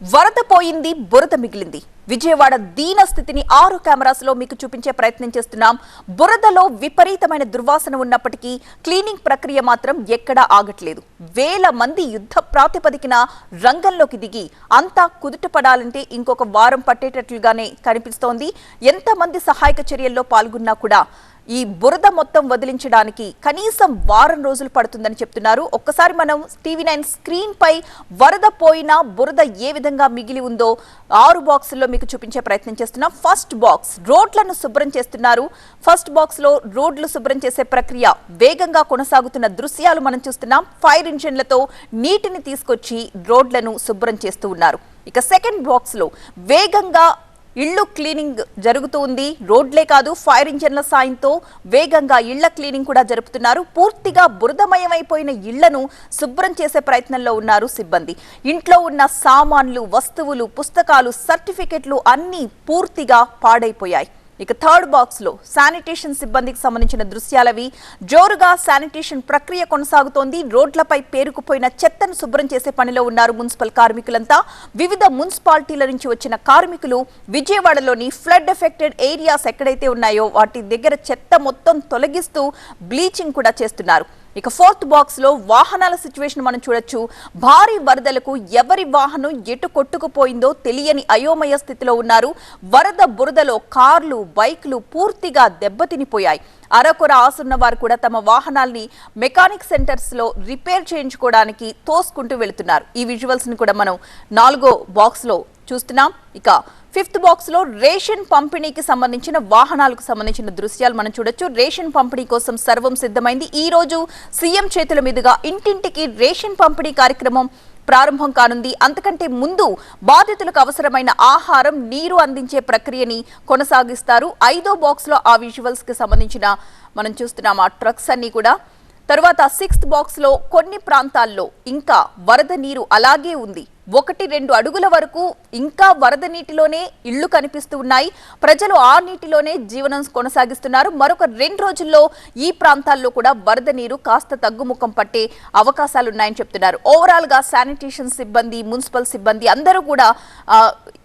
వరద పోయింది, బురద మిగిలింది. విజయవాడ దీన స్థితిని 6 కెమెరాస్లో మీకు చూపించే ప్రయత్నం చేస్తున్నాం. బురదలో విపరీతమైన దుర్వాసన ఉన్నప్పటికీ క్లీనింగ్ ప్రక్రియ మాత్రం ఎక్కడా ఆగట్లేదు. వేల మంది యుద్ధ ప్రాతిపదికన రంగంలోకి దిగి అంతా కుదుటపడాలంటే ఇంకొక వారం పట్టేటట్లుగానే కనిపిస్తోంది. ఎంతమంది సహాయక చర్యల్లో పాల్గొన్నా కూడా ఈ బురద మొత్తం వదిలించడానికి కనీసం వారం రోజులు పడుతుందని చెప్తున్నారు. ఒక్కసారి మనం టీవీ9 స్క్రీన్ పై వరద పోయినా బురద ఏ విధంగా మిగిలి ఉందో 6 బాక్సుల్లో మీకు చూపించే ప్రయత్నం చేస్తున్నాం. ఫస్ట్ బాక్స్ రోడ్లను శుభ్రం చేస్తున్నారు. ఫస్ట్ బాక్స్ లో రోడ్లు శుభ్రం చేసే ప్రక్రియ వేగంగా కొనసాగుతున్న దృశ్యాలు మనం చూస్తున్నాం. ఫైర్ ఇంజిన్లతో నీటిని తీసుకొచ్చి రోడ్లను శుభ్రం చేస్తూ ఉన్నారు. ఇక సెకండ్ బాక్స్ లో వేగంగా ఇళ్లు క్లీనింగ్ జరుగుతూ ఉంది. రోడ్లే కాదు, ఫైర్ ఇంజన్ల సాయంతో వేగంగా ఇళ్ల క్లీనింగ్ కూడా జరుపుతున్నారు. పూర్తిగా బురదమయమైపోయిన ఇళ్లను శుభ్రం చేసే ప్రయత్నంలో ఉన్నారు సిబ్బంది. ఇంట్లో ఉన్న సామాన్లు, వస్తువులు, పుస్తకాలు, సర్టిఫికెట్లు అన్నీ పూర్తిగా పాడైపోయాయి. ఇక థర్డ్ బాక్స్ లో శానిటేషన్ సిబ్బందికి సంబంధించిన దృశ్యాలవి. జోరుగా శానిటేషన్ ప్రక్రియ కొనసాగుతోంది. రోడ్లపై పేరుకుపోయిన చెత్తను శుభ్రం చేసే పనిలో ఉన్నారు మున్సిపల్ కార్మికులంతా. వివిధ మున్సిపాలిటీల నుంచి వచ్చిన కార్మికులు విజయవాడలోని ఫ్లడ్ ఎఫెక్టెడ్ ఏరియాస్ ఎక్కడైతే ఉన్నాయో వాటి దగ్గర చెత్త మొత్తం తొలగిస్తూ బ్లీచింగ్ కూడా చేస్తున్నారు. ఇక ఫోర్త్ బాక్స్ లో వాహనాల సిచ్యువేషన్ మనం చూడొచ్చు. భారీ వరదలకు ఎవరి వాహనం ఎటు కొట్టుకుపోయిందో తెలియని అయోమయ స్థితిలో ఉన్నారు. వరద బురదలో కార్లు, బైక్లు పూర్తిగా దెబ్బతినిపోయాయి. అరకొర ఆసున్న వారు కూడా తమ వాహనాల్ని మెకానిక్ సెంటర్స్ లో రిపేర్ చేయించుకోవడానికి తోసుకుంటూ వెళుతున్నారు. ఈ విజువల్స్ ని కూడా మనం 4వ బాక్స్ లో చూస్తున్నాం. ఇక ఫిఫ్త్ బాక్స్ లో రేషన్ పంపిణీకి సంబంధించిన వాహనాలకు సంబంధించిన దృశ్యాలు మనం చూడొచ్చు. రేషన్ పంపిణీ కోసం సర్వం సిద్ధమైంది. ఈ రోజు సీఎం చేతుల మీదుగా ఇంటింటికి రేషన్ పంపిణీ కార్యక్రమం ప్రారంభం కానుంది. అంతకంటే ముందు బాధితులకు అవసరమైన ఆహారం, నీరు అందించే ప్రక్రియని కొనసాగిస్తారు. 5వ బాక్స్ లో ఆ విజువల్స్ కి సంబంధించిన మనం చూస్తున్నాం ఆ ట్రక్స్ అన్ని కూడా. తర్వాత 6th బాక్స్ లో కొన్ని ప్రాంతాల్లో ఇంకా వరద నీరు అలాగే ఉంది. 1-2 అడుగుల వరకు ఇంకా వరద నీటిలోనే ఇళ్లు కనిపిస్తూ ఉన్నాయి. ప్రజలు ఆ నీటిలోనే జీవనం కొనసాగిస్తున్నారు. మరొక 2 రోజుల్లో ఈ ప్రాంతాల్లో కూడా వరద నీరు కాస్త తగ్గుముఖం పట్టే అవకాశాలున్నాయని చెప్తున్నారు. ఓవరాల్ గా శానిటేషన్ సిబ్బంది, మున్సిపల్ సిబ్బంది అందరూ కూడా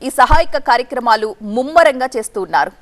ఈ సహాయక కార్యక్రమాలు ముమ్మరంగా చేస్తూ ఉన్నారు.